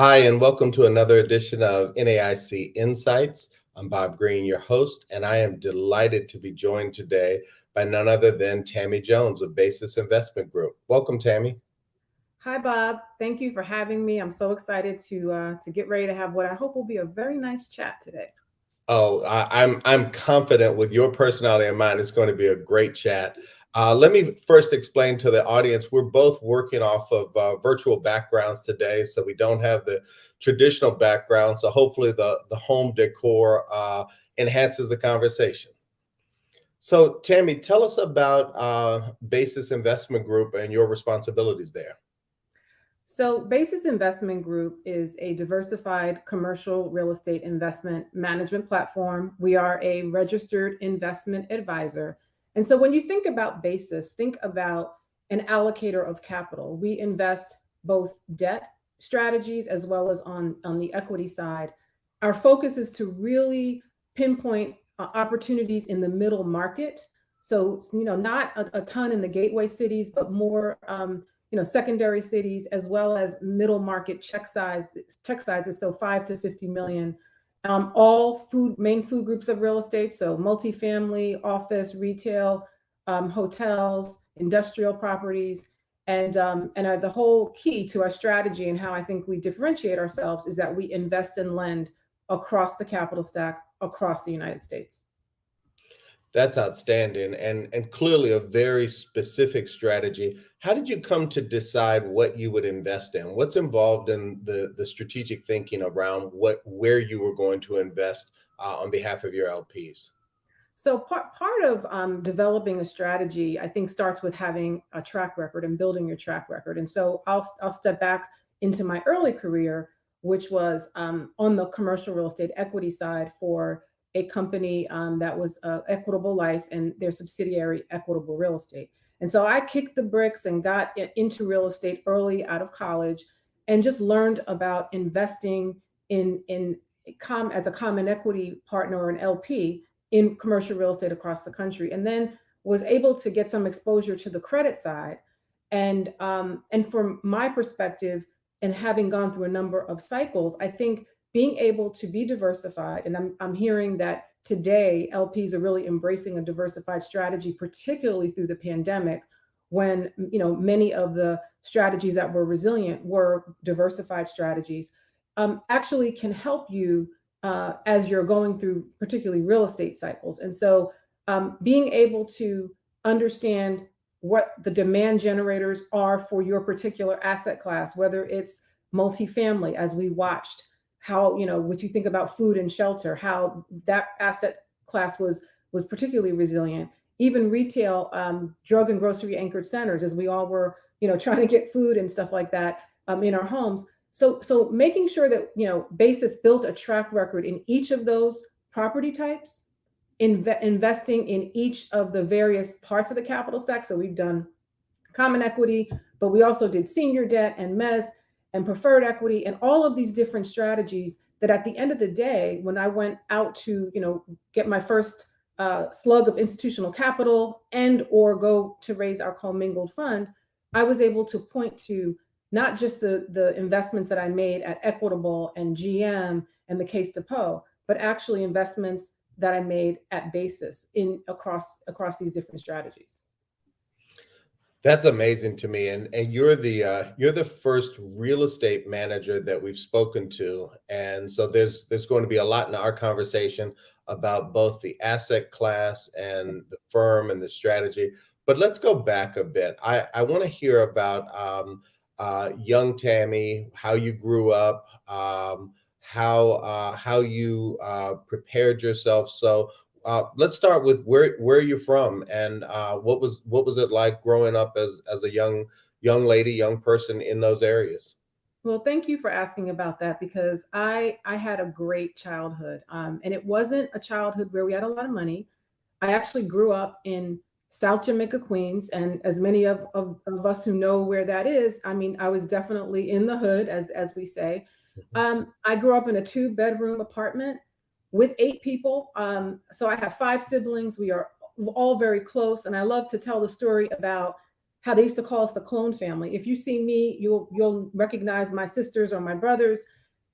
Hi, and welcome to another edition of NAIC Insights. I'm Bob Green, your host, and I am delighted to be joined today by none other than Tammy Jones of Basis Investment Group. Welcome, Tammy. Hi, Bob. Thank you for having me. I'm so excited to get ready to have what I hope will be a very nice chat today. I'm confident with your personality in mind, it's going to be a great chat. Let me first explain to the audience we're both working off of virtual backgrounds today, so we don't have the traditional background. So hopefully the home decor enhances the conversation. So Tammy, tell us about Basis Investment Group and your responsibilities there. So, Basis Investment Group is a diversified commercial real estate investment management platform. We are a registered investment advisor. And so, when you think about Basis, think about an allocator of capital. We invest both debt strategies as well as on the equity side. Our focus is to really pinpoint opportunities in the middle market. So, not a ton in the gateway cities, but more secondary cities as well as middle market check sizes, so 5 to 50 million. All main food groups of real estate, so multifamily, office, retail, hotels, industrial properties. And the whole key to our strategy and how I think we differentiate ourselves is that we invest and lend across the capital stack across the United States. That's outstanding and clearly a very specific strategy. How did you come to decide what you would invest in? What's involved in the strategic thinking around where you were going to invest on behalf of your LPs? So part of developing a strategy, I think, starts with having a track record and building your track record. And so I'll step back into my early career, which was on the commercial real estate equity side for a company that was Equitable Life and their subsidiary Equitable Real Estate. And so I kicked the bricks and got into real estate early out of college, and just learned about investing as a common equity partner or an LP in commercial real estate across the country, and then was able to get some exposure to the credit side. And from my perspective, and having gone through a number of cycles, I think being able to be diversified, and I'm hearing that today LPs are really embracing a diversified strategy, particularly through the pandemic, when many of the strategies that were resilient were diversified strategies, actually can help you as you're going through particularly real estate cycles. And so being able to understand what the demand generators are for your particular asset class, whether it's multifamily, as we watched, how, what you think about food and shelter, how that asset class was particularly resilient. Even retail, drug and grocery anchored centers, as we all were, trying to get food and stuff like that in our homes. So making sure that Basis built a track record in each of those property types, investing in each of the various parts of the capital stack. So we've done common equity, but we also did senior debt and mezz and preferred equity and all of these different strategies that at the end of the day, when I went out to get my first slug of institutional capital and or go to raise our commingled fund, I was able to point to not just the investments that I made at Equitable and GM and the Case Depot, but actually investments that I made at Basis in across these different strategies. That's amazing to me, and you're the first real estate manager that we've spoken to, and so there's going to be a lot in our conversation about both the asset class and the firm and the strategy. But let's go back a bit. I want to hear about young Tammy, how you grew up, how you prepared yourself. So let's start with where you're from and what was it like growing up as a young lady, young person in those areas? Well, thank you for asking about that, because I had a great childhood, and it wasn't a childhood where we had a lot of money. I actually grew up in South Jamaica, Queens, and as many of us who know where that is, I mean, I was definitely in the hood, as we say. Mhm. I grew up in a two-bedroom apartment with 8 people. So I have 5 siblings. We are all very close, and I love to tell the story about how they used to call us the clone family. If you see me, you'll recognize my sisters or my brothers.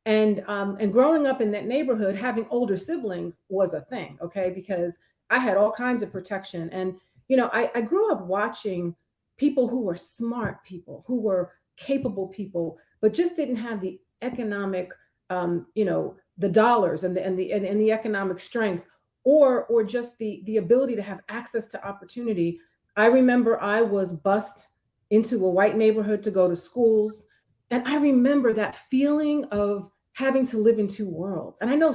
And growing up in that neighborhood, having older siblings was a thing, okay? Because I had all kinds of protection. And I grew up watching people who were smart people, who were capable people, but just didn't have the economic, the dollars and the economic strength, or just the ability to have access to opportunity. I remember I was bused into a white neighborhood to go to schools, and I remember that feeling of having to live in two worlds. And I know,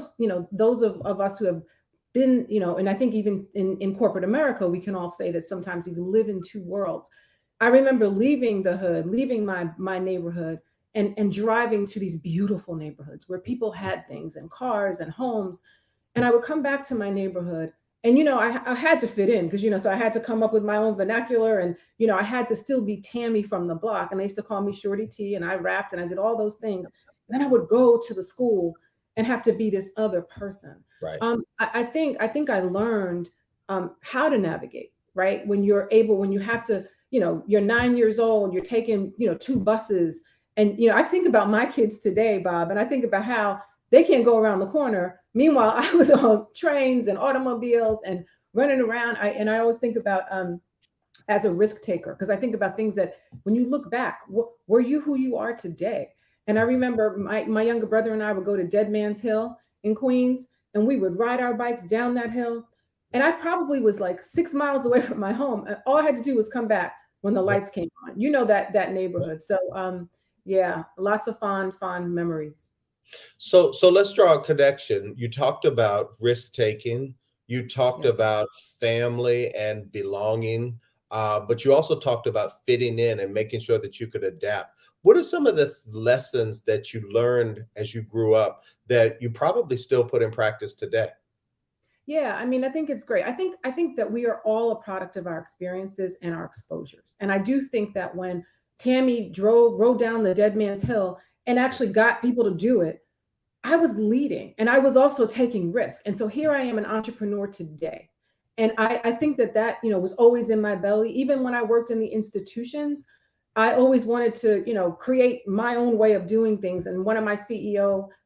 those of us who have been, and I think even in corporate America, we can all say that sometimes we live in two worlds. I remember leaving the hood, leaving my neighborhood, and driving to these beautiful neighborhoods where people had things and cars and homes. And I would come back to my neighborhood, and I had to fit in, because so I had to come up with my own vernacular, and I had to still be Tammy from the block, and they used to call me Shorty T, and I rapped and I did all those things. And then I would go to the school and have to be this other person. Right. I think I learned how to navigate, right? When you have to, you're 9 years old, you're taking, two buses. And I think about my kids today, Bob, and I think about how they can't go around the corner. Meanwhile, I was on trains and automobiles and running around. I always think about, as a risk taker, because I think about things that when you look back, were you who you are today? And I remember my younger brother and I would go to Dead Man's Hill in Queens, and we would ride our bikes down that hill. And I probably was like 6 miles away from my home. And all I had to do was come back when the lights came on. That neighborhood. So yeah, lots of fond memories. So let's draw a connection. You talked about risk taking. You talked Yes. about family and belonging, but you also talked about fitting in and making sure that you could adapt. What are some of the lessons that you learned as you grew up that you probably still put in practice today? Yeah, I mean, I think it's great. I think that we are all a product of our experiences and our exposures. And I do think that when Tammy rode down the Dead Man's Hill and actually got people to do it, I was leading and I was also taking risk. And so here I am, an entrepreneur today. And I think that, was always in my belly. Even when I worked in the institutions, I always wanted to, create my own way of doing things. And one of my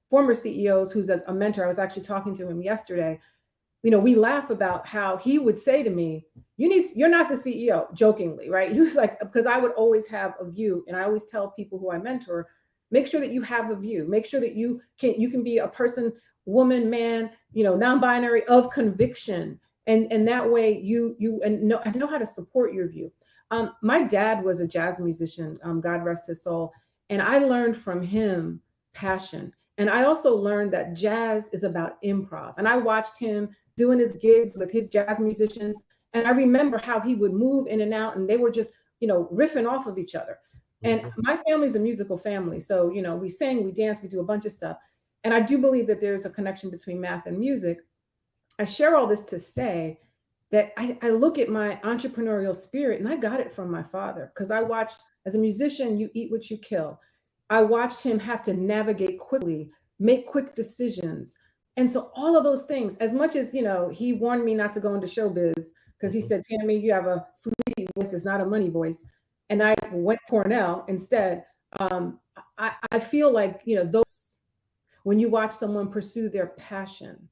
former CEOs, who's a mentor, I was actually talking to him yesterday. We laugh about how he would say to me, you're not the CEO, jokingly, right? He was like, because I would always have a view. And I always tell people who I mentor, make sure that you have a view, make sure that you can be a person, woman, man, non-binary, of conviction. And that way I know how to support your view. My dad was a jazz musician, God rest his soul. And I learned from him passion. And I also learned that jazz is about improv. And I watched him doing his gigs with his jazz musicians. And I remember how he would move in and out, and they were just, riffing off of each other. And Mhm. my family's a musical family. So, we sing, we dance, we do a bunch of stuff. And I do believe that there's a connection between math and music. I share all this to say that I look at my entrepreneurial spirit, and I got it from my father, because I watched, as a musician, you eat what you kill. I watched him have to navigate quickly, make quick decisions. And so all of those things, as much as, he warned me not to go into showbiz, because he Mhm. said, Tammy, you have a sweet voice, it's not a money voice. And I went Cornell instead. I feel like, those, when you watch someone pursue their passion,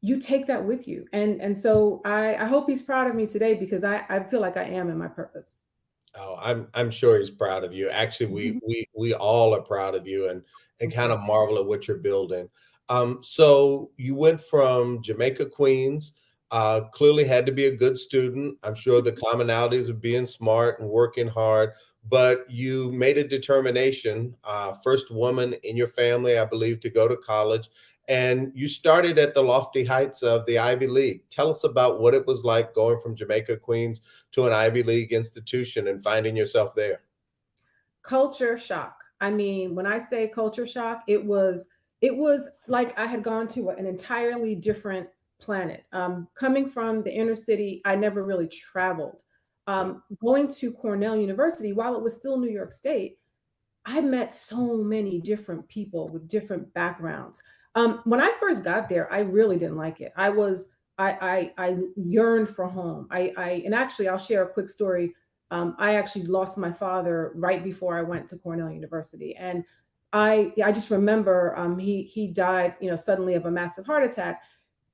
you take that with you. And so I hope he's proud of me today, because I feel like I am in my purpose. Oh, I'm sure he's proud of you. Actually, we all are proud of you and Thank kind you. of marvel at what you're building. So you went from Jamaica, Queens, clearly had to be a good student. I'm sure the commonalities of being smart and working hard, but you made a determination, first woman in your family, I believe, to go to college. And you started at the lofty heights of the Ivy League. Tell us about what it was like going from Jamaica, Queens to an Ivy League institution and finding yourself there. Culture shock. I mean, when I say culture shock, it was like I had gone to an entirely different planet. Coming from the inner city, I never really traveled. Yeah. Going to Cornell University, while it was still New York State, I met so many different people with different backgrounds. When I first got there, I really didn't like it. I yearned for home. And actually, I'll share a quick story. I actually lost my father right before I went to Cornell University, and I just remember he died, suddenly of a massive heart attack.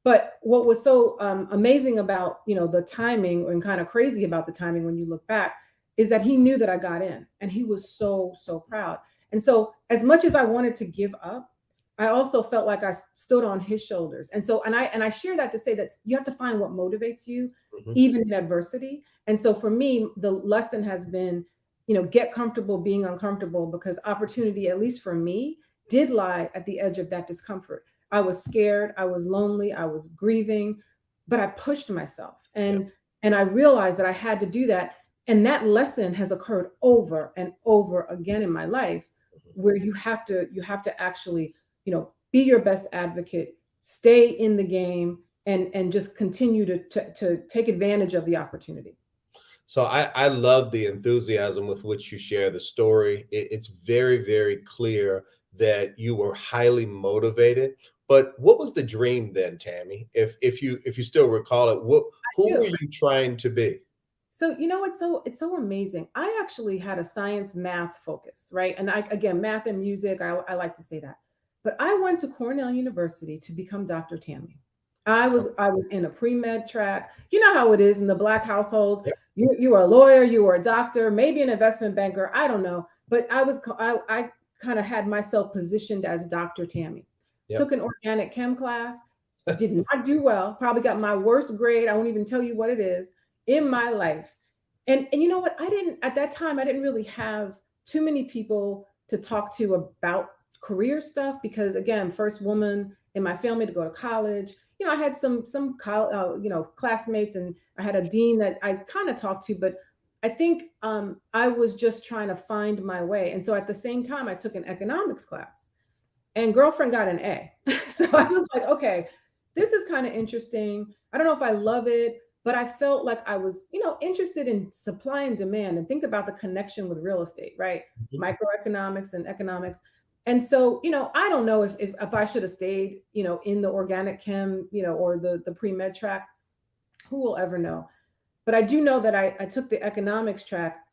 But what was so amazing about the timing, and kind of crazy about the timing when you look back, is that he knew that I got in, and he was so proud. And so, as much as I wanted to give up, I also felt like I stood on his shoulders. And so, and I share that to say that you have to find what motivates you, Mhm. even in adversity. And so, for me, the lesson has been, get comfortable being uncomfortable, because opportunity, at least for me, did lie at the edge of that discomfort. I was scared, I was lonely, I was grieving, but I pushed myself, Yep. and I realized that I had to do that. And that lesson has occurred over and over again in my life, Mhm. where you have to actually, be your best advocate, stay in the game, and just continue to take advantage of the opportunity. So I love the enthusiasm with which you share the story. It's very, very clear that you were highly motivated. But what was the dream then, Tammy? If you still recall it, who were Do. you trying to be? So it's so amazing. I actually had a science math focus, right? And I, again, math and music, I like to say that. But I went to Cornell University to become Dr. Tammy. I Oh, was I was in a pre-med track. You know how it is in the black households. yep, You were a lawyer, you were a doctor, maybe an investment banker, I don't know. But I kind of had myself positioned as Dr. Tammy. yep. Took an organic chem class, did not do well, probably got my worst grade. I won't even tell you what it is in my life. And you know what? I didn't at that time, I didn't really have too many people to talk to about career stuff, because again, first woman in my family to go to college. I had some classmates, and I had a dean that I kind of talked to, but I think I was just trying to find my way. And so at the same time, I took an economics class, and girlfriend got an A. So I was like, okay, this is kind of interesting. I don't know if I love it, but I felt like I was, interested in supply and demand, and think about the connection with real estate, right? Mhm. Microeconomics and economics. And so, I don't know if I should have stayed, in the organic chem, or the pre-med track. Who will ever know? But I do know that I took the economics track,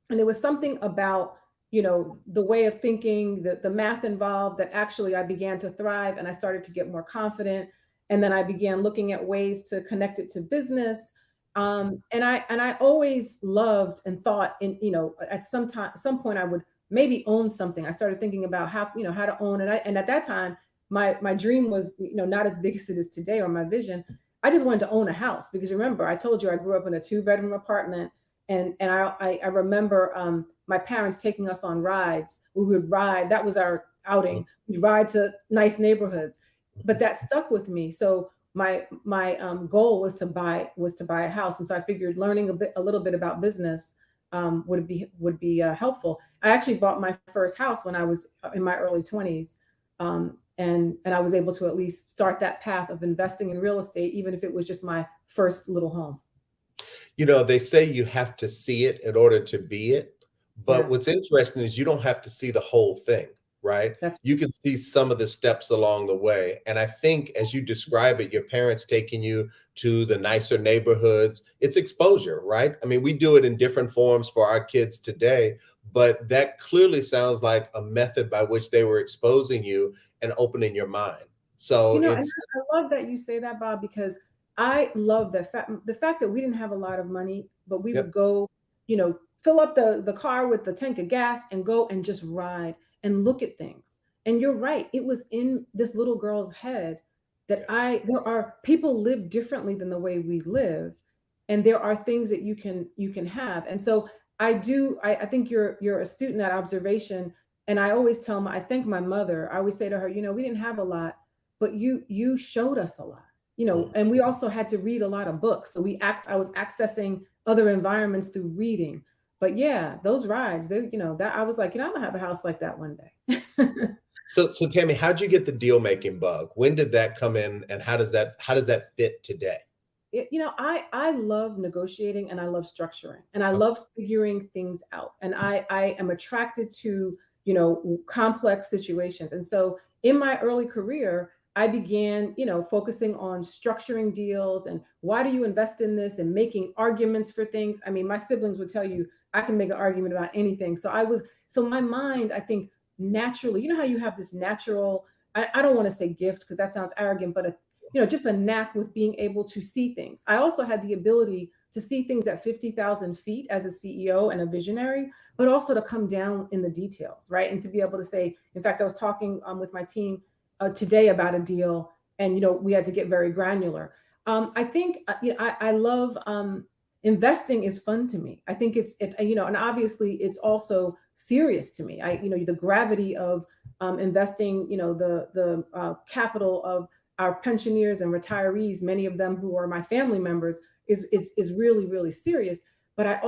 and there was something about the way of thinking, the math involved, that actually I began to thrive, and I started to get more confident. And then I began looking at ways to connect it to business. And I always loved and thought, at some point I would maybe own something. I started thinking about how to own. And at that time, my dream was, not as big as it is today, or my vision. I just wanted to own a house, because remember, I told you I grew up in a two-bedroom apartment. And I remember my parents taking us on rides. We would ride. That was our Mhm. outing. We'd ride to nice neighborhoods, but Mhm. that stuck with me. So my goal was to buy a house, and so I figured learning a little bit about business would be helpful. I actually bought my first house when I was in my early 20s, and I was able to at least start that path of investing in real estate, even if it was just my first little home. They say you have to see it in order to be it. But Yes, what's interesting is you don't have to see the whole thing, right? that's You can see some of the steps along the way. And I think as you describe it, your parents taking you to the nicer neighborhoods, it's exposure, right? I mean, we do it in different forms for our kids today, but that clearly sounds like a method by which they were exposing you and opening your mind. So And it's, I love that you say that, Bob, because I love the fact that we didn't have a lot of money, but we would yep. go, fill up the car with the tank of gas, and go and just ride and look at things. And you're right, it was in this little girl's head that Yeah. there are people live differently than the way we live, and there are things that you can have. And so I think you're astute in that observation. And I always I thank my mother. I always say to her, we didn't have a lot, but you showed us a lot. Mhm. And we also had to read a lot of books, so I was accessing other environments through reading. But yeah, those rides, that I was like, I'm gonna have a house like that one day. So Tammy, how'd you get the deal making bug? When did that come in, and how does that fit today? I love negotiating, and I love structuring, and I Okay. love figuring things out. And I am attracted to, complex situations. And so in my early career, I began, focusing on structuring deals and why do you invest in this and making arguments for things. I mean, my siblings would tell you I can make an argument about anything. So my mind, I think naturally, you know how you have this natural, I don't want to say gift because that sounds arrogant, but just a knack with being able to see things. I also had the ability to see things at 50,000 feet as a CEO and a visionary, but also to come down in the details, right? And to be able to say, in fact, I was talking with my team today about a deal, and we had to get very granular. I think I love investing is fun to me. I think and obviously it's also serious to me. The gravity of investing, the capital of our pensioners and retirees, many of them who are my family members, is really really serious. But I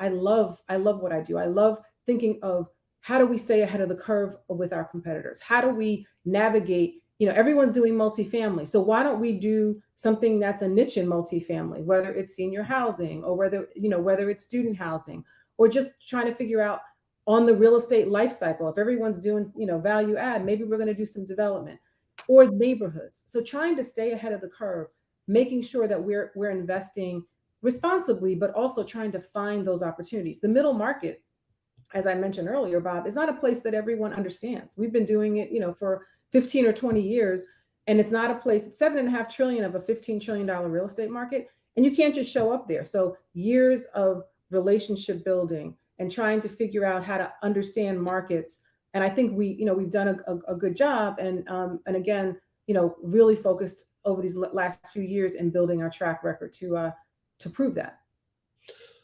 love what I do. I love thinking of how do we stay ahead of the curve with our competitors? How do we navigate? Everyone's doing multifamily. So why don't we do something that's a niche in multifamily, whether it's senior housing or whether it's student housing, or just trying to figure out on the real estate life cycle. If everyone's doing, value add, maybe we're going to do some development or neighborhoods. So trying to stay ahead of the curve, making sure that we're investing responsibly, but also trying to find those opportunities. The middle market, as I mentioned earlier, Bob, is not a place that everyone understands. We've been doing it, for 15 or 20 years, and it's not a place. It's 7.5 trillion of a $15 trillion real estate market, and you can't just show up there. So years of relationship building and trying to figure out how to understand markets. And I think we've done a good job, and again, really focused over these last few years in building our track record to prove that.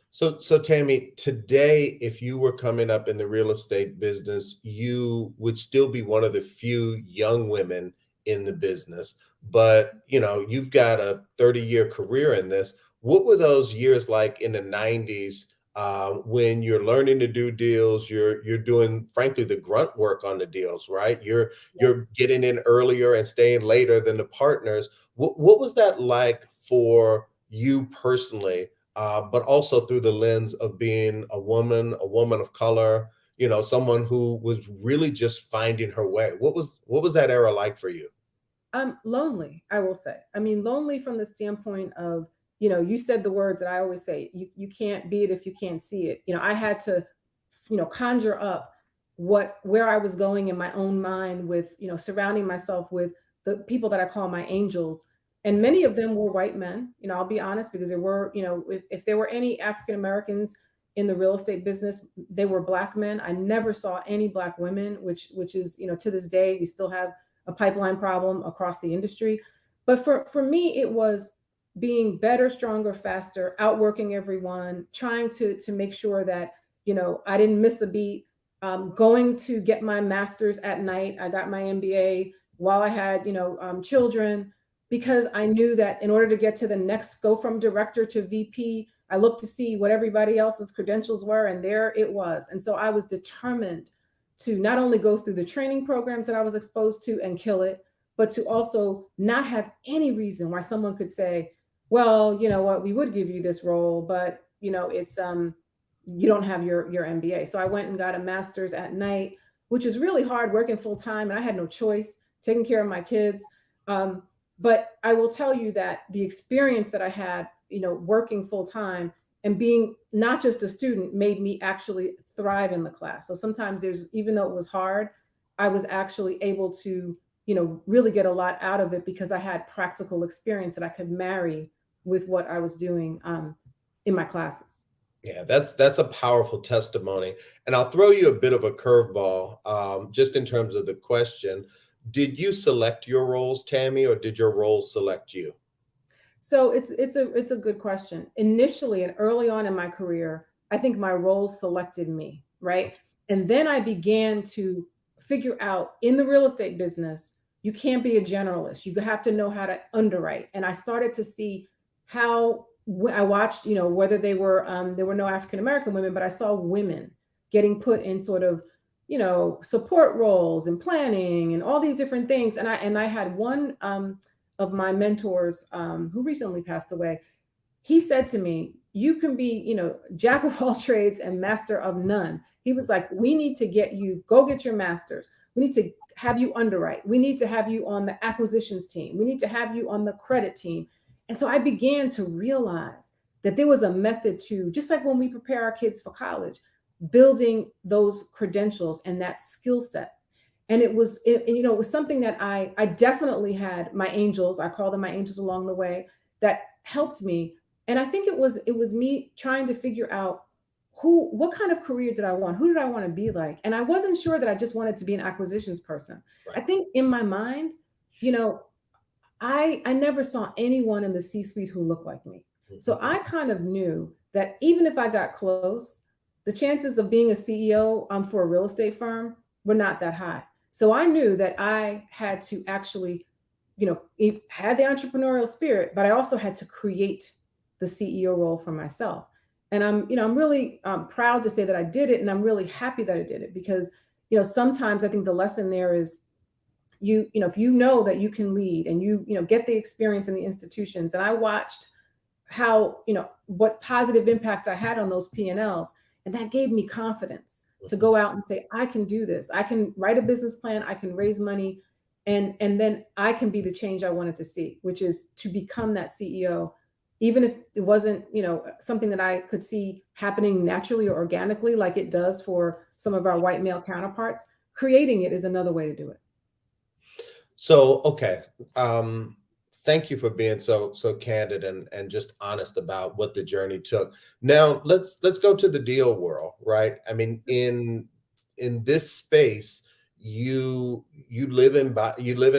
So Tammy, today, if you were coming up in the real estate business, you would still be one of the few young women in the business. But you've got a 30-year career in this. What were those years like in the 90s when you're learning to do deals? You're doing, frankly, the grunt work on the deals, right? You're getting in earlier and staying later than the partners. What was that like for you personally? But also through the lens of being a woman of color, someone who was really just finding her way. What was that era like for you? Lonely, I will say. I mean, lonely from the standpoint of, you said the words that I always say, you can't be it if you can't see it. I had to, conjure up where I was going in my own mind with, surrounding myself with the people that I call my angels. And many of them were white men, I'll be honest, because there were, if there were any African Americans in the real estate business, they were black men. I never saw any black women, which is, to this day, we still have a pipeline problem across the industry. But for me, it was being better, stronger, faster, outworking everyone, trying to make sure that, I didn't miss a beat. Going to get my master's at night. I got my MBA while I had, children, because I knew that in order to get to the next, go from director to VP, I looked to see what everybody else's credentials were, and there it was. And so I was determined to not only go through the training programs that I was exposed to and kill it, but to also not have any reason why someone could say, well, you know what, we would give you this role, but it's you don't have your MBA. So I went and got a master's at night, which is really hard working full time, and I had no choice, taking care of my kids. Um, but I will tell you that the experience that I had, working full time and being not just a student made me actually thrive in the class. So sometimes even though it was hard, I was actually able to, really get a lot out of it because I had practical experience that I could marry with what I was doing in my classes. Yeah, that's a powerful testimony. And I'll throw you a bit of a curveball, just in terms of the question. Did you select your roles, Tammy, or did your roles select you? So it's a good question. Initially and early on in my career, I think my roles selected me, right? And then I began to figure out in the real estate business, you can't be a generalist. You have to know how to underwrite. And I started to see how I watched, whether there were no African American women, but I saw women getting put in sort of, support roles and planning and all these different things. And I had one of my mentors who recently passed away. He said to me, you can be, jack of all trades and master of none. He was like, we need to get you, go get your master's. We need to have you underwrite. We need to have you on the acquisitions team. We need to have you on the credit team. And so I began to realize that there was a method to, just like when we prepare our kids for college, building those credentials and that skill set. And it was something that I definitely had my angels, I call them my angels along the way, that helped me. And I think it was me trying to figure out what kind of career did I want? Who did I want to be like? And I wasn't sure that I just wanted to be an acquisitions person. I Right. think in my mind, you know, I never saw anyone in the C-suite who looked like me. So Mhm. I kind of knew that even if I got close, the chances of being a CEO for a real estate firm were not that high. So I knew that I had to actually, had the entrepreneurial spirit, but I also had to create the CEO role for myself. And I'm really proud to say that I did it, and I'm really happy that I did it because, sometimes I think the lesson there is if you know that you can lead and get the experience in the institutions. And I watched how, what positive impacts I had on those P&Ls, and that gave me confidence to Mhm. go out and say, I can do this. I can write a business plan, I can raise money, and then I can be the change I wanted to see, which is to become that CEO. Even if it wasn't, something that I could see happening naturally or organically like it does for some of our white male counterparts, creating it is another way to do it. So, okay. Um, Thank you for being so candid and just honest about what the journey took. Now, let's go to the deal world, right? I mean, in this space, you live and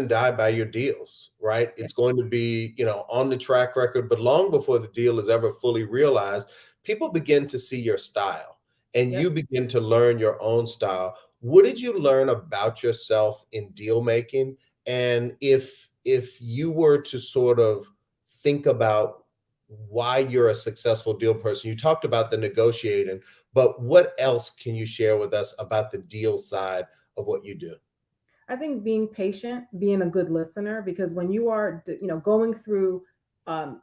die by your deals, right? Yeah. It's going to be, on the track record, but long before the deal is ever fully realized, people begin to see your style and you Yep. begin to learn your own style. What did you learn about yourself in deal making? And if you were to sort of think about why you're a successful deal person, you talked about the negotiating, but what else can you share with us about the deal side of what you do? I think being patient, being a good listener, because when you are, going through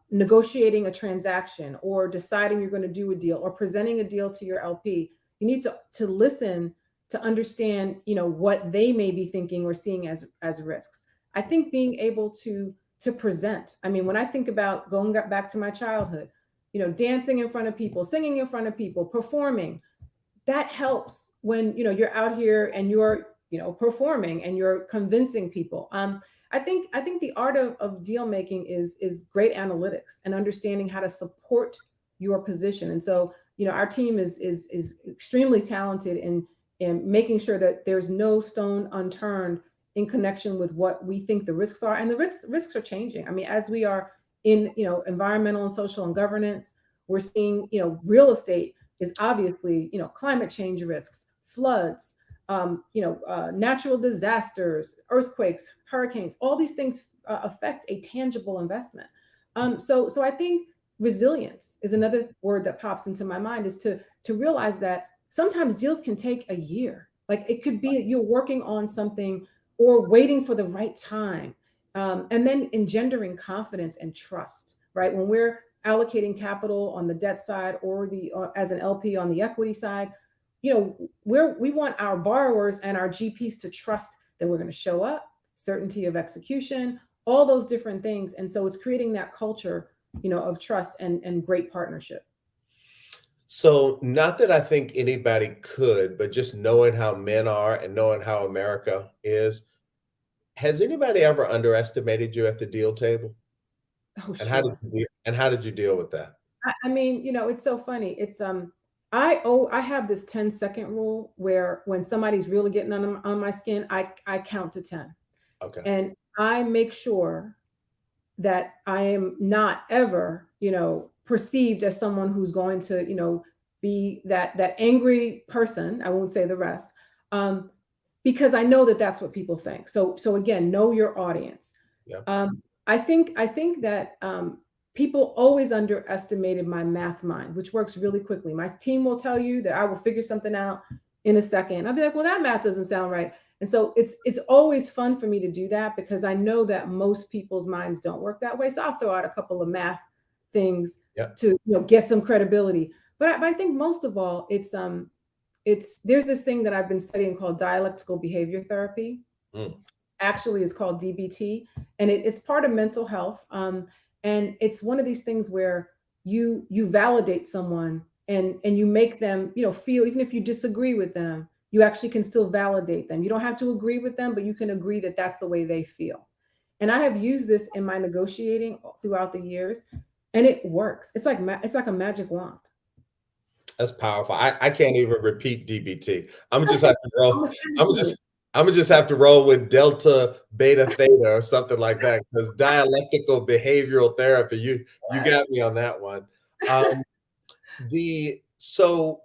negotiating a transaction or deciding you're going to do a deal or presenting a deal to your LP, you need to listen to understand, what they may be thinking or seeing as risks. I think being able to present. I mean, when I think about going back to my childhood, dancing in front of people, singing in front of people, performing, that helps when you're out here and you're performing and you're convincing people. I think the art of deal making is great analytics and understanding how to support your position. And so our team is extremely talented in making sure that there's no stone unturned in connection with what we think the risks are. And the risks are changing. I mean, as we are in environmental and social and governance, we're seeing real estate is obviously, climate change risks, floods, natural disasters, earthquakes, hurricanes. All these things affect a tangible investment. So I think resilience is another word that pops into my mind. Is to realize that sometimes deals can take a year. Like it could be you're working on something or waiting for the right time, and then engendering confidence and trust. Right when we're allocating capital on the debt side or the as an LP on the equity side, we want our borrowers and our GPs to trust that we're going to show up, certainty of execution, all those different things. And so it's creating that culture, of trust and great partnership. So, not that I think anybody could, but just knowing how men are and knowing how America is, has anybody ever underestimated you at the deal table? Oh, And how did sure. you deal with that? I mean, it's so funny. It's I have this 10-second rule where when somebody's really getting on my skin, I count to 10. Okay. And I make sure that I am not ever, perceived as someone who's going to, be that angry person. I won't say the rest, um, because I know that that's what people think. So again, know your audience. Yeah. I think that people always underestimated my math mind, which works really quickly. My team will tell you that I will figure something out in a second. I'll be like, well, that math doesn't sound right. And so it's always fun for me to do that because I know that most people's minds don't work that way. So I'll throw out a couple of math things Yeah. to get some credibility. But I think most of all, it's there's this thing that I've been studying called dialectical behavior therapy. Mm. Actually is called DBT, and it's part of mental health. And it's one of these things where you validate someone, and you make them, feel, even if you disagree with them, you actually can still validate them. You don't have to agree with them, but you can agree that that's the way they feel. And I have used this in my negotiating throughout the years, and it works. It's like a magic wand. That's powerful. I can't even repeat DBT. I'm just have to I'm roll. gonna send it I'm to you. just I'm gonna just have to roll with delta, beta, theta, or something like that. Because dialectical behavioral therapy, you got Yes. me on that one. Um, the so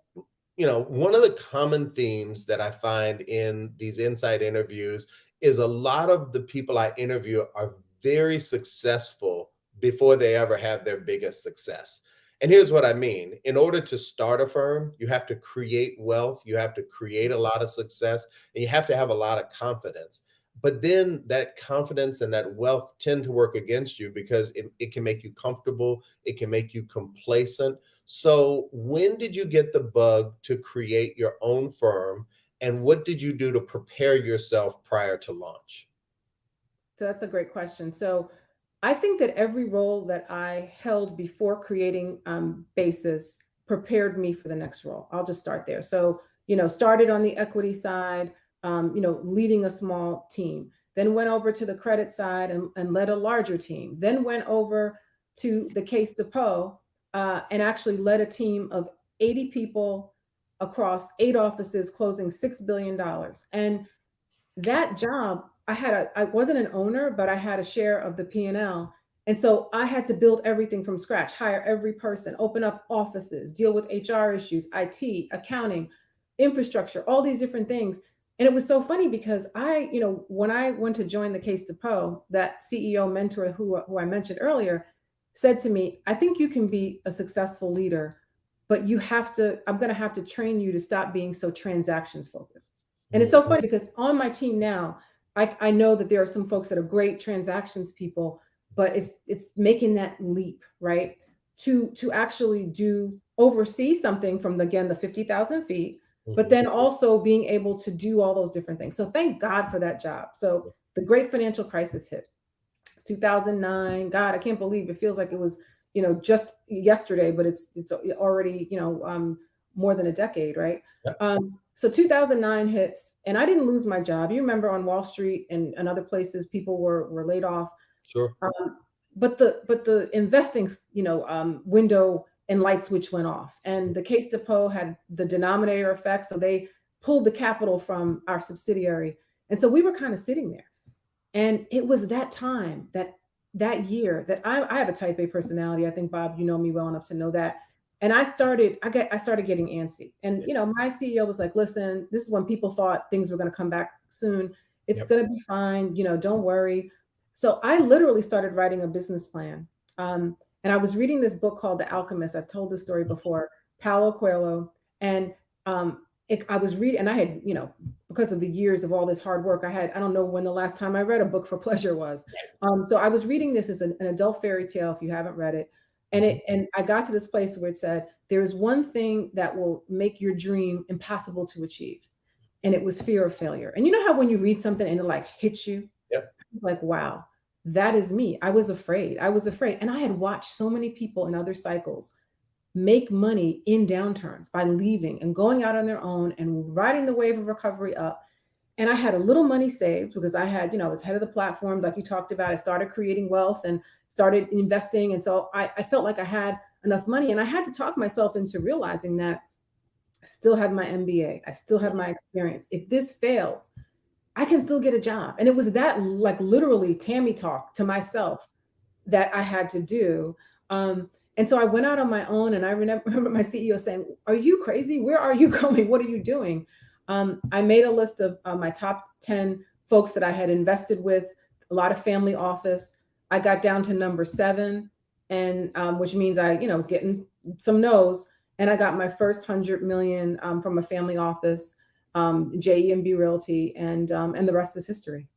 one of the common themes that I find in these inside interviews is a lot of the people I interview are very successful before they ever have their biggest success. And here's what I mean. In order to start a firm, you have to create wealth, you have to create a lot of success, and you have to have a lot of confidence. But then that confidence and that wealth tend to work against you because it can make you comfortable, it can make you complacent. So, when did you get the bug to create your own firm? And what did you do to prepare yourself prior to launch? So that's a great question. So I think that every role that I held before creating Basis prepared me for the next role. I'll just start there. So, started on the equity side, leading a small team, then went over to the credit side and led a larger team, then went over to the case depot and actually led a team of 80 people across 8 offices, closing $6 billion. And that job, I wasn't an owner, but I had a share of the P&L. And so I had to build everything from scratch, hire every person, open up offices, deal with HR issues, IT, accounting, infrastructure, all these different things. And it was so funny because when I went to join the Case Depot, that CEO mentor who I mentioned earlier said to me, I think you can be a successful leader, but I'm going to have to train you to stop being so transactions focused. And it's so Mhm. funny because on my team now, I know that there are some folks that are great transactions people, but it's making that leap, right? To actually do oversee something from again the 50,000 feet, but Mhm. then also being able to do all those different things. So thank God for that job. So the great financial crisis hit. It's 2009. God, I can't believe it feels like it was, just yesterday, but it's already, more than a decade, right? Yeah, So 2009 hits, and I didn't lose my job. You remember on Wall Street and other places, people were laid off. sure. Um, but the investing, window and light switch went off, and the Case Depot had the denominator effect, so they pulled the capital from our subsidiary, and so we were kind of sitting there. And it was that time, that year, that I have a type A personality. I think, Bob, you know me well enough to know that. And I started getting antsy. And my CEO was like, listen, this is when people thought things were going to come back soon. It's Yep. going to be fine, don't worry. So I literally started writing a business plan. And I was reading this book called The Alchemist. I've told this story before, Paulo Coelho. And I was reading, and I had, because of the years of all this hard work, I don't know when the last time I read a book for pleasure was. So I was reading this as an adult fairy tale, if you haven't read it. Mhm. And I got to this place where it said, there is one thing that will make your dream impossible to achieve. And it was fear of failure. And you know how when you read something and it like hits you, Yep. it's like, wow, that is me. I was afraid. I was afraid. And I had watched so many people in other cycles make money in downturns by leaving and going out on their own and riding the wave of recovery up. And I had a little money saved because I had, I was head of the platform, like you talked about. I started creating wealth and started investing. And so I felt like I had enough money. And I had to talk myself into realizing that I still had my MBA, I still have my experience. If this fails, I can still get a job. And it was that, like, literally Tammy talk to myself that I had to do. And so I went out on my own, and I remember my CEO saying, "Are you crazy? Where are you going? What are you doing?" I made a list of my top 10 folks that I had invested with, a lot of family office. I got down to number 7, and which means I, was getting some no's, and I got my first 100 million from a family office, JEMB Realty, and the rest is history.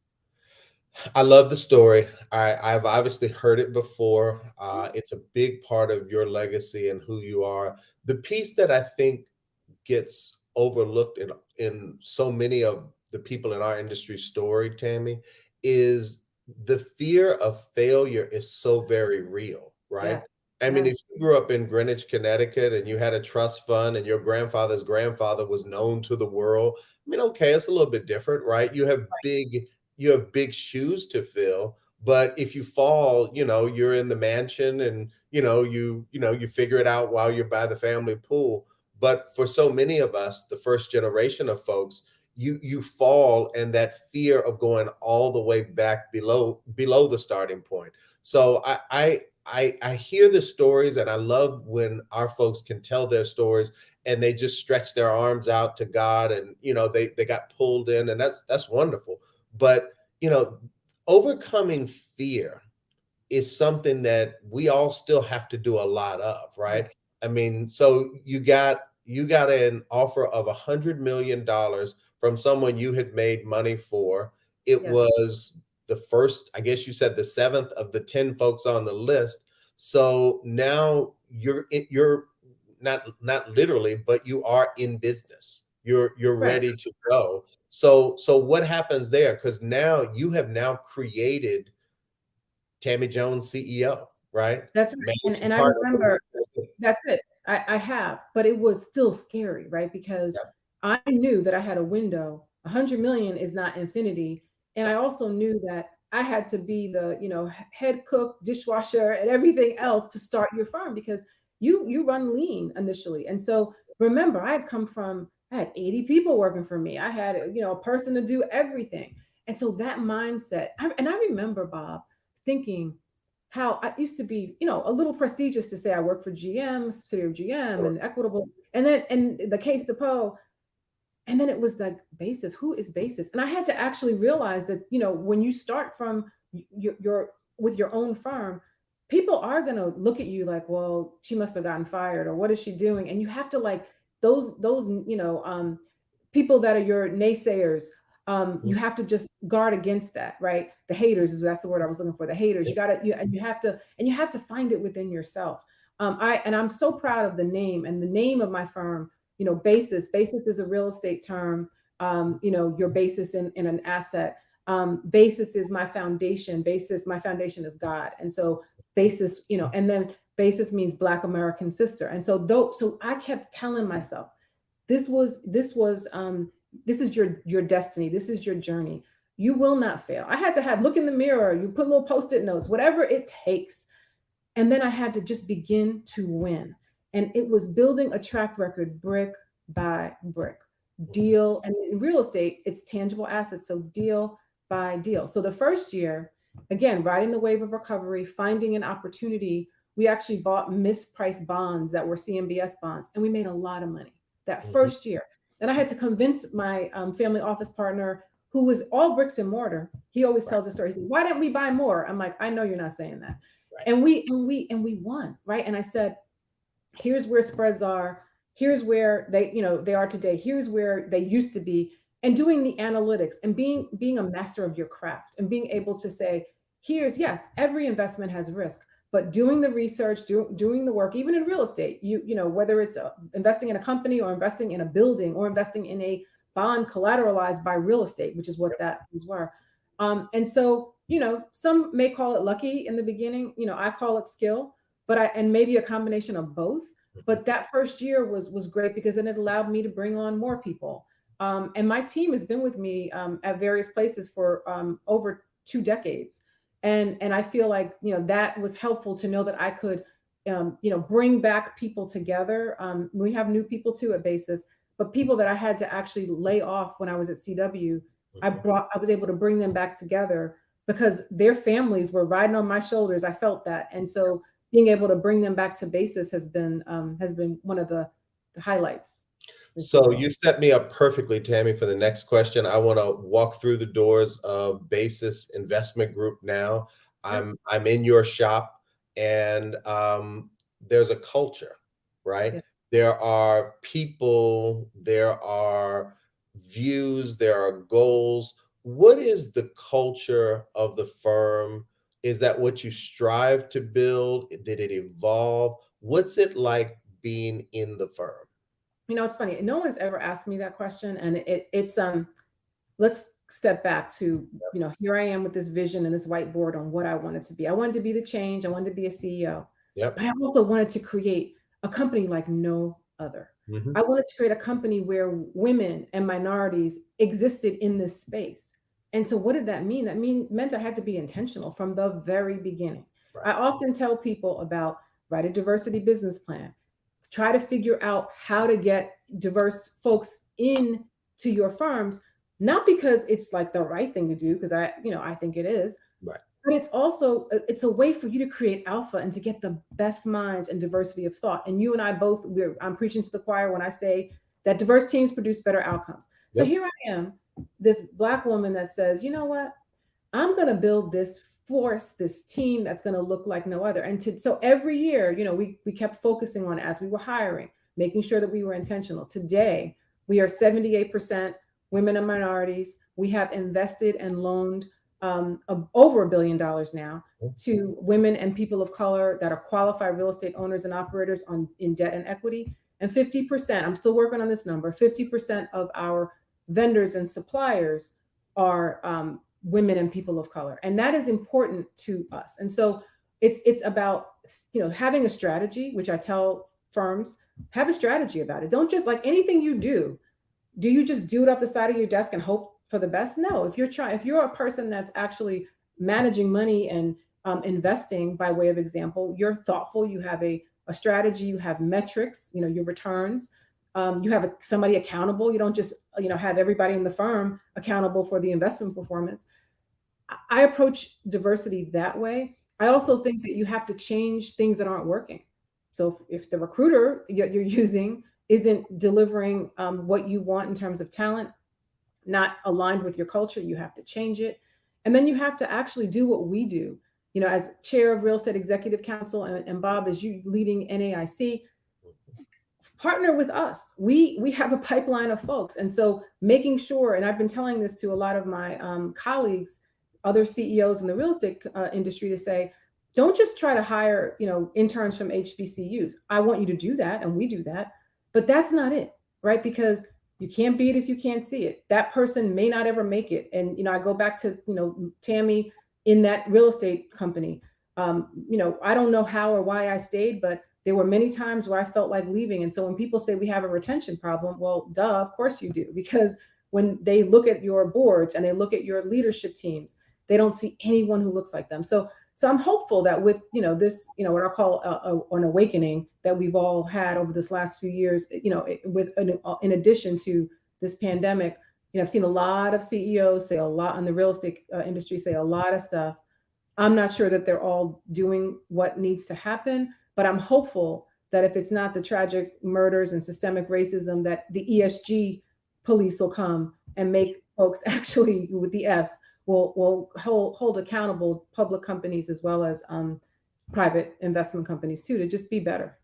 I love the story. I've obviously heard it before. It's a big part of your legacy and who you are. The piece that I think gets overlooked in so many of the people in our industry story, Tammy, is the fear of failure is so very real, right? Yes. I mean, if Yes. you grew up in Greenwich, Connecticut, and you had a trust fund and your grandfather's grandfather was known to the world, I mean, okay, it's a little bit different, right? You have big shoes to fill, but if you fall, you're in the mansion and you figure it out while you're by the family pool. But for so many of us, the first generation of folks, you fall, and that fear of going all the way back below the starting point. So I hear the stories, and I love when our folks can tell their stories and they just stretch their arms out to God, and they got pulled in, and that's wonderful. But you know overcoming fear is something that we all still have to do a lot of, right? Yes. I mean, so you got an offer of $100 million from someone you had made money for. It Yes. was the first, I guess you said the seventh of the 10 folks on the list. So now you're not literally, but you are in business. You're Right. ready to go. So what happens there? Because now you have now created Tammy Jones, CEO, right? That's right. And Managing I partner. remember that's it. I have, but it was still scary, right? Because Yep, I knew that I had a window. 100 million is not infinity. And I also knew that I had to be the, head cook, dishwasher, and everything else to start your firm because you run lean initially. And so remember, I had 80 people working for me. I had, a person to do everything. And so that mindset, and I remember, Bob, thinking, how I used to be, a little prestigious to say I work for GM, subsidiary of GM, sure. and Equitable, and then and the case depot, and then it was like basis. Who is basis? And I had to actually realize that when you start from your with your own firm, people are gonna look at you like, well, she must have gotten fired, or what is she doing? And you have to like those people that are your naysayers. Mhm. You have to just guard against that, right? The haters is that's the word I was looking for. The haters. You gotta and you have to find it within yourself. I'm so proud of the name and the name of my firm. Basis is a real estate term. Your basis in an asset. Basis is my foundation. My foundation is God. And so basis, and then basis means Black American sister. And so I kept telling myself, this is your destiny. This is your journey. You will not fail. I had to have look in the mirror, you put little post-it notes, whatever it takes. And then I had to just begin to win. And it was building a track record brick by brick, deal. And in real estate, it's tangible assets. So deal by deal. So the first year, again, riding the wave of recovery, finding an opportunity, we actually bought mispriced bonds that were CMBS bonds, and we made a lot of money that Mhm. first year. And I had to convince my family office partner, who was all bricks and mortar. He always Right, tells the story. He says, "Why didn't we buy more?" I'm like, "I know you're not saying that." right. And we won, right? And I said, here's where spreads are, here's where they are today, here's where they used to be, and doing the analytics and being a master of your craft and being able to say, here's, yes, every investment has risk, but doing the research, doing the work, even in real estate, whether it's investing in a company or investing in a building or investing in a bond collateralized by real estate, which is what that these were. And so, some may call it lucky in the beginning. I call it skill, and maybe a combination of both. Mhm. But that first year was great because then it allowed me to bring on more people. And my team has been with me at various places for over 2 decades. And I feel like, that was helpful to know that I could, bring back people together. We have new people too at Basis, but people that I had to actually lay off when I was at CW, Mhm. I was able to bring them back together because their families were riding on my shoulders. I felt that. And so being able to bring them back to basis has been one of the highlights, if you So will. you set me up perfectly, Tammy, for the next question. I want to walk through the doors of Basis Investment Group now. Sure. I'm in your shop, and there's a culture, right? Yeah. There are people, there are views, there are goals. What is the culture of the firm? Is that what you strive to build? Did it evolve? What's it like being in the firm? It's funny. No one's ever asked me that question, and it's let's step back to, here I am with this vision and this whiteboard on what I wanted to be. I wanted to be the change. I wanted to be a CEO, Yep. but I also wanted to create a company like no other. Hmm. I wanted to create a company where women and minorities existed in this space. And so what did that mean? Meant I had to be intentional from the very beginning. I Right. often tell people about write a diversity business plan, try to figure out how to get diverse folks in to your firms, not because it's like the right thing to do, because I think it is, Right. but it's also it's a way for you to create alpha and to get the best minds and diversity of thought. And you and I both, I'm preaching to the choir when I say that diverse teams produce better outcomes. So Yep. here I am, this Black woman that says, you know what, I'm going to build this force, this team that's going to look like no other. So every year, we kept focusing on, as we were hiring, making sure that we were intentional. Today, we are 78% women and minorities. We have invested and loaned over $1 billion now to women and people of color that are qualified real estate owners and operators in debt and equity. And 50%, I'm still working on this number, 50% of our vendors and suppliers are women and people of color, and that is important to us. And so it's about having a strategy, which I tell firms, have a strategy about it. Don't just, like anything you do you just do it off the side of your desk and hope for the best? No. If you're a person that's actually managing money and investing by way of example, you're thoughtful, you have a strategy, you have metrics, your returns, you have somebody accountable. You don't just have everybody in the firm accountable for the investment performance. I approach diversity that way. I also think that you have to change things that aren't working. So if the recruiter you're using isn't delivering what you want in terms of talent, not aligned with your culture, you have to change it. And then you have to actually do what we do. As chair of Real Estate Executive Council, and Bob, as you leading NAIC, partner with us. We have a pipeline of folks, and so making sure, and I've been telling this to a lot of my colleagues, other CEOs in the real estate industry, to say, don't just try to hire interns from HBCUs. I want you to do that, and we do that, but that's not it, right? Because you can't be it if you can't see it. That person may not ever make it. And I go back to Tammy in that real estate company. I don't know how or why I stayed, but there were many times where I felt like leaving. And so when people say we have a retention problem, well, duh, of course you do. Because when they look at your boards and they look at your leadership teams, they don't see anyone who looks like them. So I'm hopeful that with this, what I call an awakening that we've all had over this last few years, in addition to this pandemic, I've seen a lot of CEOs say a lot in the real estate industry, say a lot of stuff. I'm not sure that they're all doing what needs to happen, but I'm hopeful that if it's not the tragic murders and systemic racism, that the ESG police will come and make folks actually, with the S, will hold accountable public companies as well as private investment companies too, to just be better.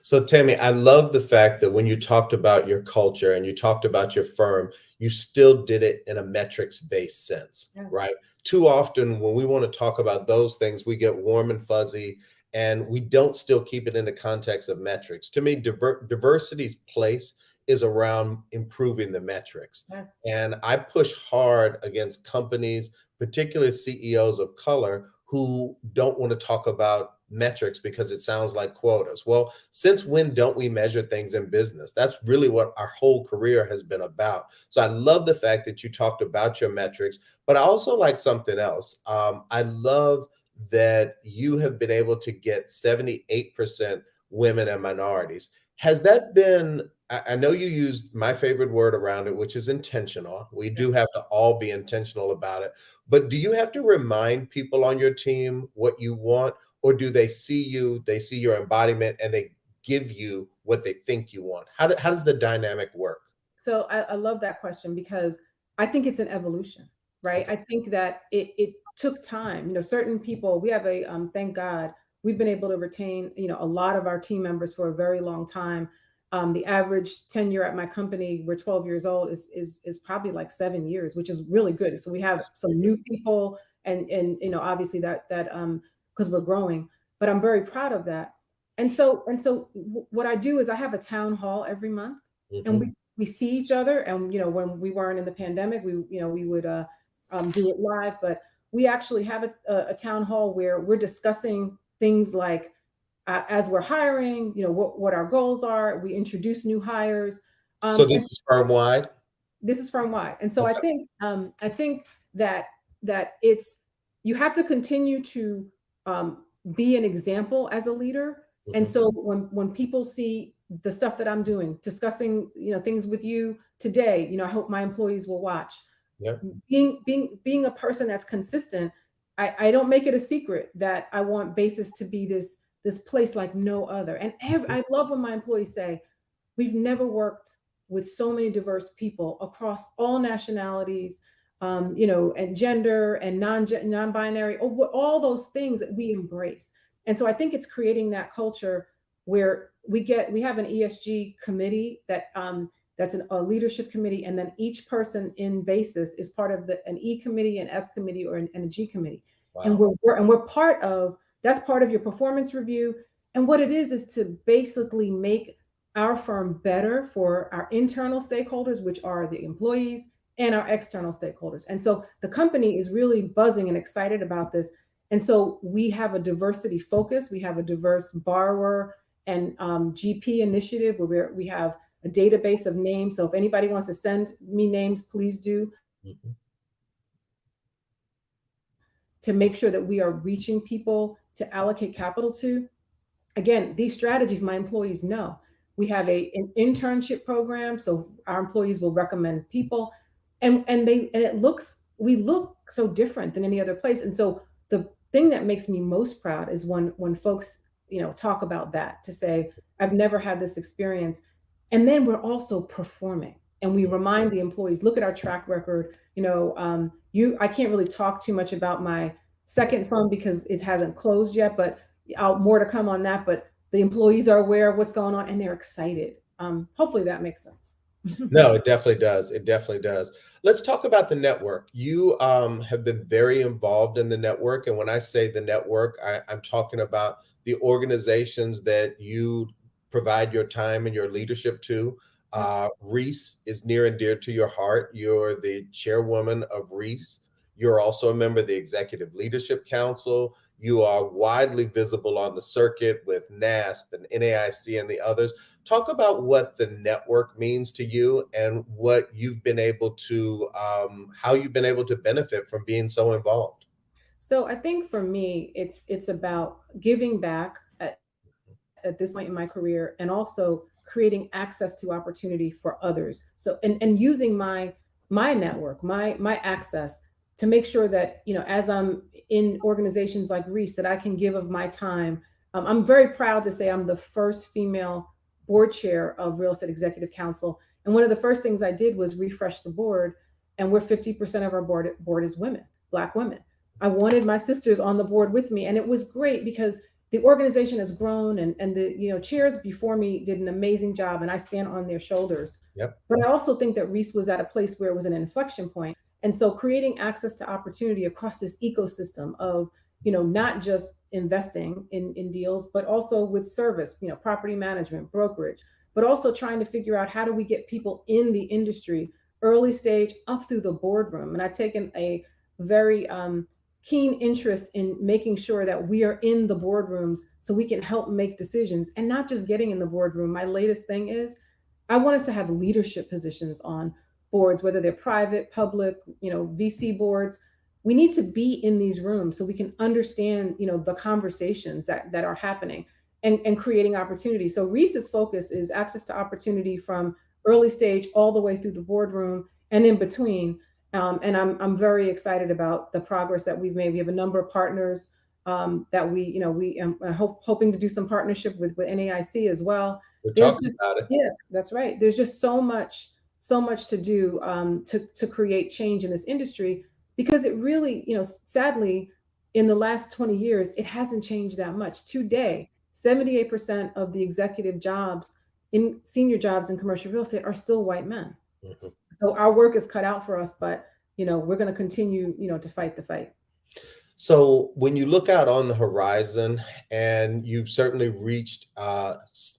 So, Tammy, I love the fact that when you talked about your culture and you talked about your firm, you still did it in a metrics-based sense, right? Yes. Too often, when we want to talk about those things, we get warm and fuzzy and we don't still keep it in the context of metrics. To me, diversity's place is around improving the metrics. Yes. And I push hard against companies, particularly CEOs of color, who don't want to talk about metrics because it sounds like quotas. Well, since when don't we measure things in business? That's really what our whole career has been about. So I love the fact that you talked about your metrics, but I also like something else. I love that you have been able to get 78% women and minorities. Has that been, I know you used my favorite word around it, which is intentional. We do have to all be intentional about it. But do you have to remind people on your team what you want? Or do they see you, they see your embodiment, and they give you what they think you want? How does the dynamic work? So I love that question because I think it's an evolution, right? Okay. I think that it took time. Certain people, we have thank God, we've been able to retain, a lot of our team members for a very long time. The average tenure at my company, we're 12 years old, is probably like 7 years, which is really good. So we have That's some pretty good. new people, and obviously that because we're growing, but I'm very proud of that. And so what I do is I have a town hall every month, and we Mhm. we see each other, and when we weren't in the pandemic, we would do it live, but we actually have a town hall where we're discussing things like, as we're hiring, what our goals are. We introduce new hires. So this And is firm wide? this is firm wide. And so I Okay. think I think that it's you have to continue to be an example as a leader. And Mhm. so when people see the stuff that I'm doing, discussing things with you today, I hope my employees will watch. Yep. Being a person that's consistent, I don't make it a secret that I want Basis to be this place like no other. And Mhm. I love when my employees say, we've never worked with so many diverse people across all nationalities, and gender and non-binary, all those things that we embrace. And so I think it's creating that culture where we have an ESG committee that's a leadership committee, and then each person in Basis is part of an E committee, an S committee, and a G committee, and Wow. we're part of that's part of your performance review. And what it is to basically make our firm better for our internal stakeholders, which are the employees, and our external stakeholders. And so the company is really buzzing and excited about this. And so we have a diversity focus. We have a diverse borrower and GP initiative where we have a database of names. So if anybody wants to send me names, please do, Mhm. to make sure that we are reaching people to allocate capital to. Again, these strategies my employees know. We have an internship program, so our employees will recommend people, and we look so different than any other place. And so the thing that makes me most proud is when folks talk about that, to say, I've never had this experience. And then we're also performing, and we remind the employees, look at our track record. You I can't really talk too much about my second fund because it hasn't closed yet, but more to come on that. But the employees are aware of what's going on and they're excited. Hopefully that makes sense. No, it definitely does. It definitely does. Let's talk about the network. You have been very involved in the network. And when I say the network, I'm talking about the organizations that you provide your time and your leadership to. Yep. Reese is near and dear to your heart. You're the chairwoman of Reese. You're also a member of the Executive Leadership Council. You are widely visible on the circuit with NASP and NAIC and the others. Talk about what the network means to you and what you've been able to, how you've been able to benefit from being so involved. So I think for me, it's about giving back at this point in my career, and also creating access to opportunity for others. So and using my network, my access, to make sure that as I'm in organizations like Reese, that I can give of my time. I'm very proud to say I'm the first female board chair of Real Estate Executive Council, and one of the first things I did was refresh the board, and we're 50% of our board is women, Black women. I wanted my sisters on the board with me, and it was great because the organization has grown, and the chairs before me did an amazing job, and I stand on their shoulders. Yep. But I also think that Reese was at a place where it was an inflection point. And so creating access to opportunity across this ecosystem of not just investing in deals, but also with service, property management, brokerage, but also trying to figure out how do we get people in the industry early stage up through the boardroom. And I've taken a very keen interest in making sure that we are in the boardrooms so we can help make decisions, and not just getting in the boardroom. My latest thing is I want us to have leadership positions on boards, whether they're private, public, VC boards. We need to be in these rooms so we can understand, the conversations that are happening, and creating opportunity. So Reese's focus is access to opportunity from early stage all the way through the boardroom and in between. And I'm very excited about the progress that we've made. We have a number of partners that we hoping to do some partnership with NAIC as well. We're There's talking just about it. Yeah, that's right. There's just so much to do to create change in this industry, because it really, sadly, in the last 20 years, it hasn't changed that much. Today, 78% of the executive jobs in senior jobs in commercial real estate are still white men. Mhm. So our work is cut out for us, but we're going to continue, to fight the fight. So when you look out on the horizon, and you've certainly reached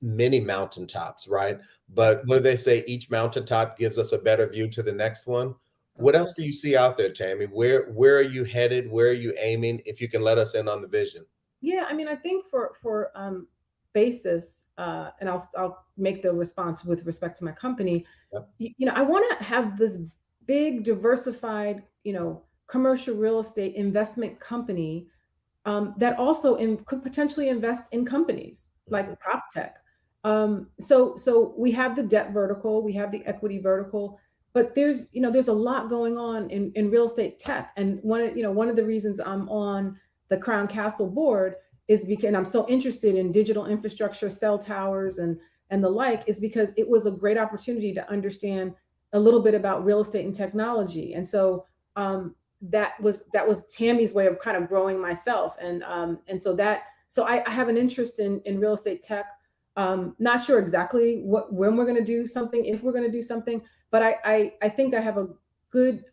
many mountaintops, right? Right. But what do they say? Each mountaintop gives us a better view to the next one. So What else true. do you see out there, Tammy? Where are you headed? Where are you aiming? If you can let us in on the vision. Yeah, I mean, I think for basis, and I'll make the response with respect to my company. Yep. I want to have this big, diversified, commercial real estate investment company that also could potentially invest in companies Mhm. like prop tech. So we have the debt vertical, we have the equity vertical, but there's a lot going on in real estate tech. And one of the reasons I'm on the Crown Castle board is because, and I'm so interested in digital infrastructure, cell towers, and the like, is because it was a great opportunity to understand a little bit about real estate and technology. And so that was Tammy's way of kind of growing myself, and so I have an interest in real estate tech. Not sure exactly when we're going to do something, if we're going to do something, but I think I have a good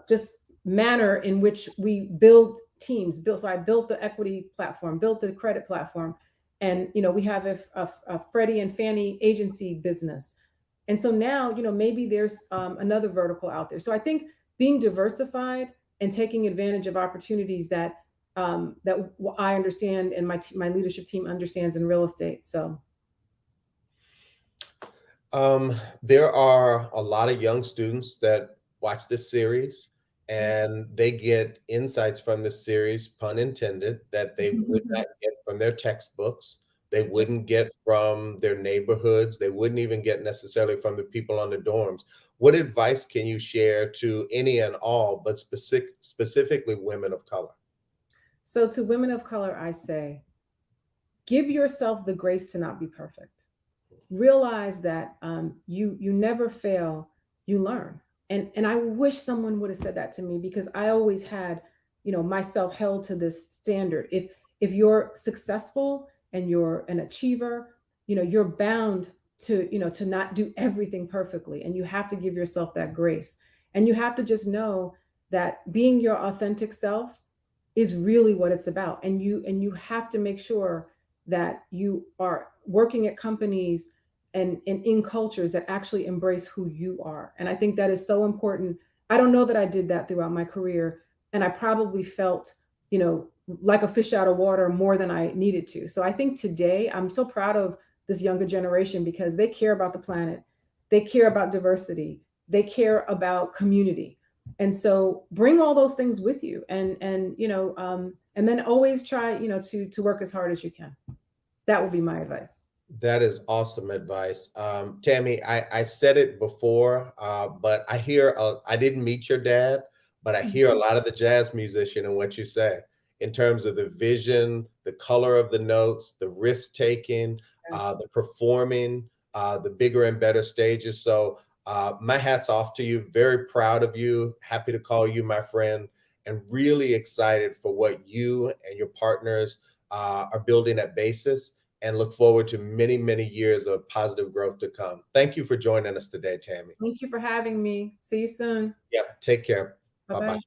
just manner in which we build teams. Built So I built the equity platform, built the credit platform, and we have a Freddie and Fannie agency business. And so now, maybe there's another vertical out there. So I think being diversified and taking advantage of opportunities that I understand and my leadership team understands in real estate. So There are a lot of young students that watch this series, and they get insights from this series, pun intended, that they would not get from their textbooks. They yeah. wouldn't get from their neighborhoods. They wouldn't even get necessarily from the people on the dorms. What advice can you share to any and all, but specifically women of color? So to women of color, I say, give yourself the grace to not be perfect. Realize that you never fail, you learn. And I wish someone would have said that to me, because I always had myself held to this standard. If you're successful and you're an achiever, you're bound to not do everything perfectly, and you have to give yourself that grace. And you have to just know that being your authentic self is really what it's about. And you have to make sure that you are working at companies and in cultures that actually embrace who you are. And I think that is so important. I don't know that I did that throughout my career, and I probably felt like a fish out of water more than I needed to. So I think today I'm so proud of this younger generation, because they care about the planet, they care about diversity, they care about community. And so bring all those things with you, and then always try to work as hard as you can. That would be my advice. That is awesome advice. Tammy, I said it before, but I didn't meet your dad, but I hear a Mhm. lot of the jazz musician in what you say, in terms of the vision, the color of the notes, the risk taking, Yes. the performing, the bigger and better stages. So my hat's off to you. Very proud of you. Happy to call you my friend, and really excited for what you and your partners are building at Basis, and look forward to many, many years of positive growth to come. Thank you for joining us today, Tammy. Thank you for having me. See you soon. Yep. Take care. Bye Bye bye. bye.